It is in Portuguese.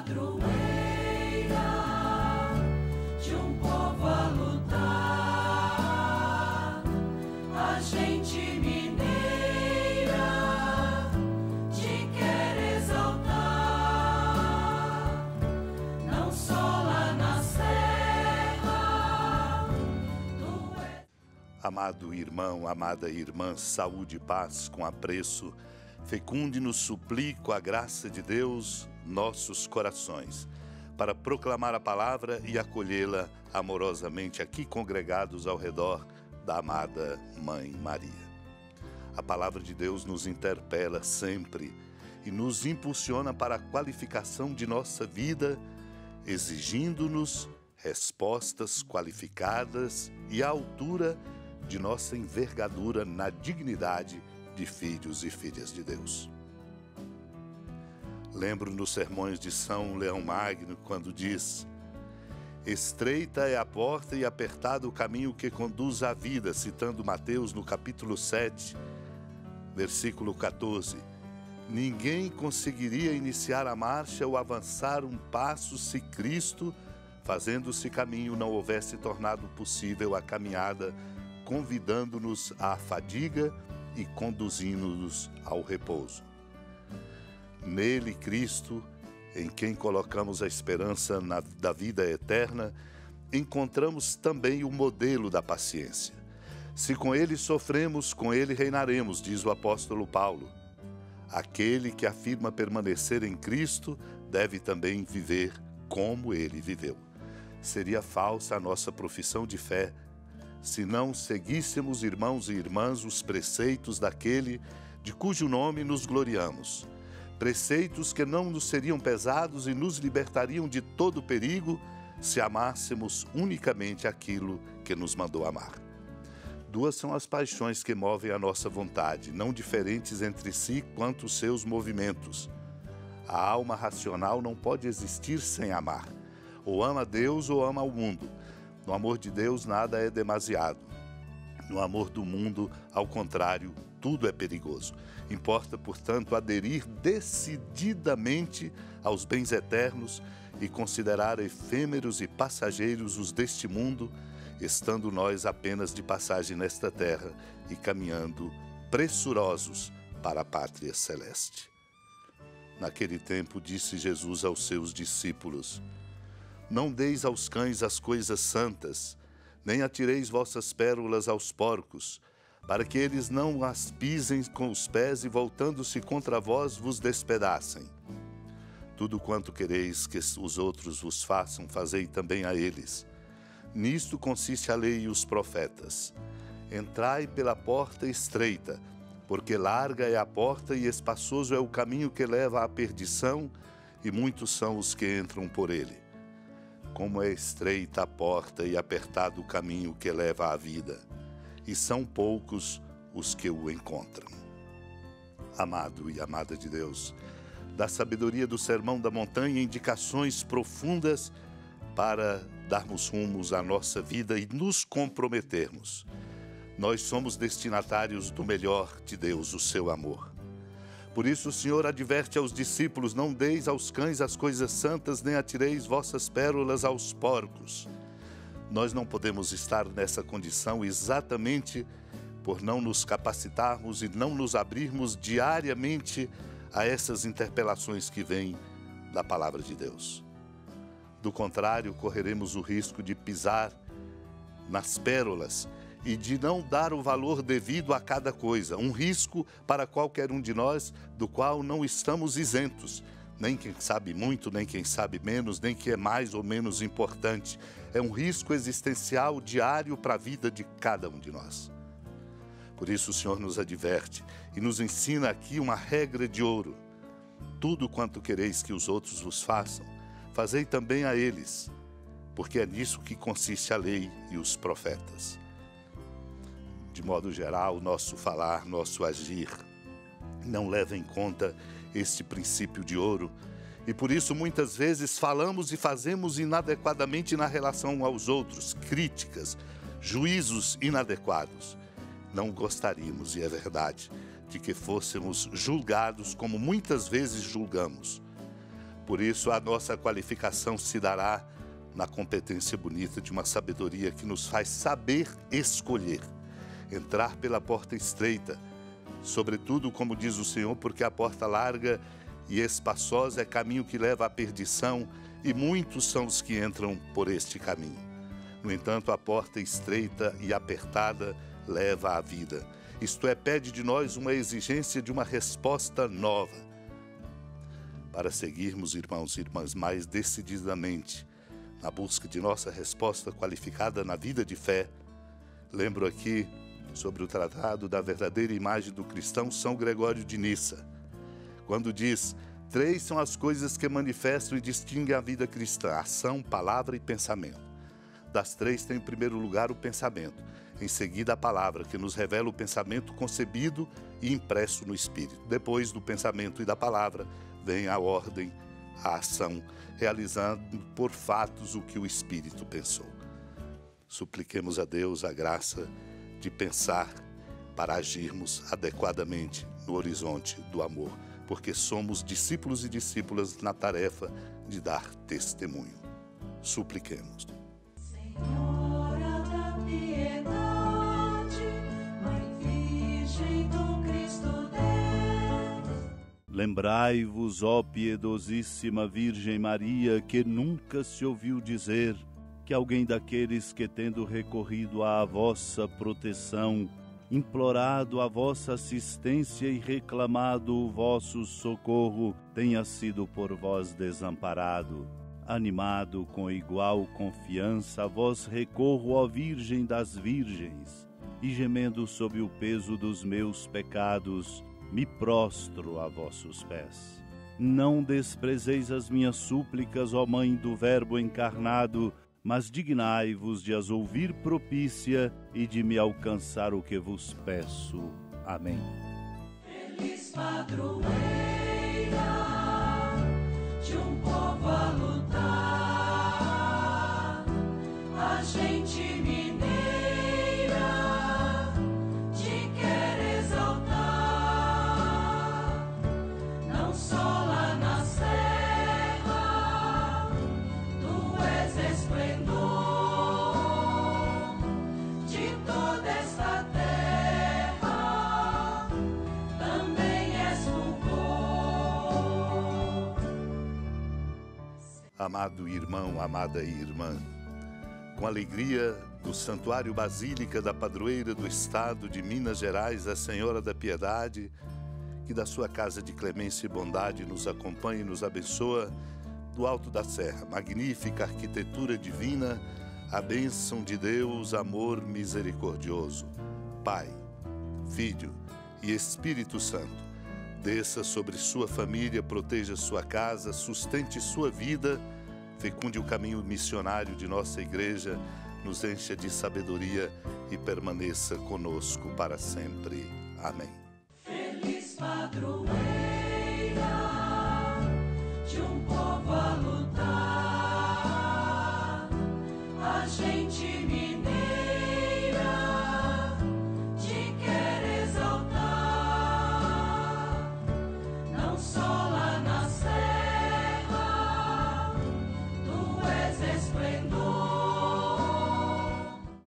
padroeira de um povo a lutar, a gente mineira te quer exaltar, não só lá na serra. Amado irmão, amada irmã, saúde e paz com apreço, fecunde-nos, suplico a graça de Deus, nossos corações, para proclamar a palavra e acolhê-la amorosamente aqui congregados ao redor da amada Mãe Maria. A palavra de Deus nos interpela sempre e nos impulsiona para a qualificação de nossa vida, exigindo-nos respostas qualificadas e à altura de nossa envergadura na dignidade de filhos e filhas de Deus. Lembro nos sermões de São Leão Magno, quando diz: estreita é a porta e apertado o caminho que conduz à vida, citando Mateus no capítulo 7, versículo 14. Ninguém conseguiria iniciar a marcha ou avançar um passo se Cristo, fazendo-se caminho, não houvesse tornado possível a caminhada, convidando-nos à fadiga e conduzindo-nos ao repouso. Nele, Cristo, em quem colocamos a esperança da vida eterna, encontramos também o modelo da paciência. Se com ele sofremos, com ele reinaremos, diz o apóstolo Paulo. Aquele que afirma permanecer em Cristo deve também viver como ele viveu. Seria falsa a nossa profissão de fé se não seguíssemos, irmãos e irmãs, os preceitos daquele de cujo nome nos gloriamos. Preceitos que não nos seriam pesados e nos libertariam de todo perigo se amássemos unicamente aquilo que nos mandou amar. Duas são as paixões que movem a nossa vontade, não diferentes entre si quanto os seus movimentos. A alma racional não pode existir sem amar. Ou ama Deus ou ama o mundo. No amor de Deus nada é demasiado. No amor do mundo, ao contrário, tudo é perigoso. Importa, portanto, aderir decididamente aos bens eternos e considerar efêmeros e passageiros os deste mundo, estando nós apenas de passagem nesta terra e caminhando pressurosos para a pátria celeste. Naquele tempo disse Jesus aos seus discípulos: não deis aos cães as coisas santas, nem atireis vossas pérolas aos porcos, para que eles não as pisem com os pés e, voltando-se contra vós, vos despedacem. Tudo quanto quereis que os outros vos façam, fazei também a eles. Nisto consiste a lei e os profetas. Entrai pela porta estreita, porque larga é a porta e espaçoso é o caminho que leva à perdição, e muitos são os que entram por ele. Como é estreita a porta e apertado o caminho que leva à vida, e são poucos os que o encontram. Amado e amada de Deus, da sabedoria do Sermão da Montanha, indicações profundas para darmos rumos à nossa vida e nos comprometermos. Nós somos destinatários do melhor de Deus, o seu amor. Por isso o Senhor adverte aos discípulos: não deis aos cães as coisas santas, nem atireis vossas pérolas aos porcos. Nós não podemos estar nessa condição exatamente por não nos capacitarmos e não nos abrirmos diariamente a essas interpelações que vêm da palavra de Deus. Do contrário, correremos o risco de pisar nas pérolas e de não dar o valor devido a cada coisa, um risco para qualquer um de nós, do qual não estamos isentos, nem quem sabe muito, nem quem sabe menos, nem que é mais ou menos importante. É um risco existencial diário para a vida de cada um de nós. Por isso o Senhor nos adverte e nos ensina aqui uma regra de ouro. Tudo quanto quereis que os outros vos façam, fazei também a eles, porque é nisso que consiste a lei e os profetas. De modo geral, nosso falar, nosso agir não leva em conta este princípio de ouro, e por isso muitas vezes falamos e fazemos inadequadamente na relação aos outros, críticas, juízos inadequados. Não gostaríamos, e é verdade, de que fôssemos julgados como muitas vezes julgamos. Por isso, a nossa qualificação se dará na competência bonita de uma sabedoria que nos faz saber escolher, entrar pela porta estreita, sobretudo, como diz o Senhor, porque a porta larga e espaçosa é caminho que leva à perdição, e muitos são os que entram por este caminho. No entanto, a porta estreita e apertada leva à vida. Isto é, pede de nós uma exigência de uma resposta nova. Para seguirmos, irmãos e irmãs, mais decididamente na busca de nossa resposta qualificada na vida de fé, lembro aqui sobre o Tratado da Verdadeira Imagem do Cristão, São Gregório de Nissa, quando diz: 3 são as coisas que manifestam e distinguem a vida cristã: ação, palavra e pensamento. Das 3 tem em primeiro lugar o pensamento, em seguida a palavra, que nos revela o pensamento concebido e impresso no Espírito. Depois do pensamento e da palavra vem a ordem, a ação, realizando por fatos o que o Espírito pensou. Supliquemos a Deus a graça de pensar para agirmos adequadamente no horizonte do amor, porque somos discípulos e discípulas na tarefa de dar testemunho. Supliquemos. Senhora da piedade, Mãe Virgem do Cristo Deus. Lembrai-vos, ó piedosíssima Virgem Maria, que nunca se ouviu dizer que alguém daqueles que, tendo recorrido à vossa proteção, implorado a vossa assistência e reclamado o vosso socorro, tenha sido por vós desamparado. Animado com igual confiança, a vós recorro, ó Virgem das Virgens, e gemendo sob o peso dos meus pecados, me prostro a vossos pés. Não desprezeis as minhas súplicas, ó Mãe do Verbo encarnado, mas dignai-vos de as ouvir propícia e de me alcançar o que vos peço. Amém. Feliz padroeira de um povo a lutar, a gente mineira te quer exaltar, não só lá na serra, tu és esplendor de toda esta terra, também és fulgor. Amado irmão, amada irmã, com alegria do Santuário Basílica da Padroeira do Estado de Minas Gerais, a Senhora da Piedade, que da sua casa de clemência e bondade nos acompanha e nos abençoa, do alto da serra, magnífica arquitetura divina, a bênção de Deus, amor misericordioso, Pai, Filho e Espírito Santo, desça sobre sua família, proteja sua casa, sustente sua vida, fecunde o caminho missionário de nossa igreja, nos encha de sabedoria e permaneça conosco para sempre. Amém. Feliz padroeira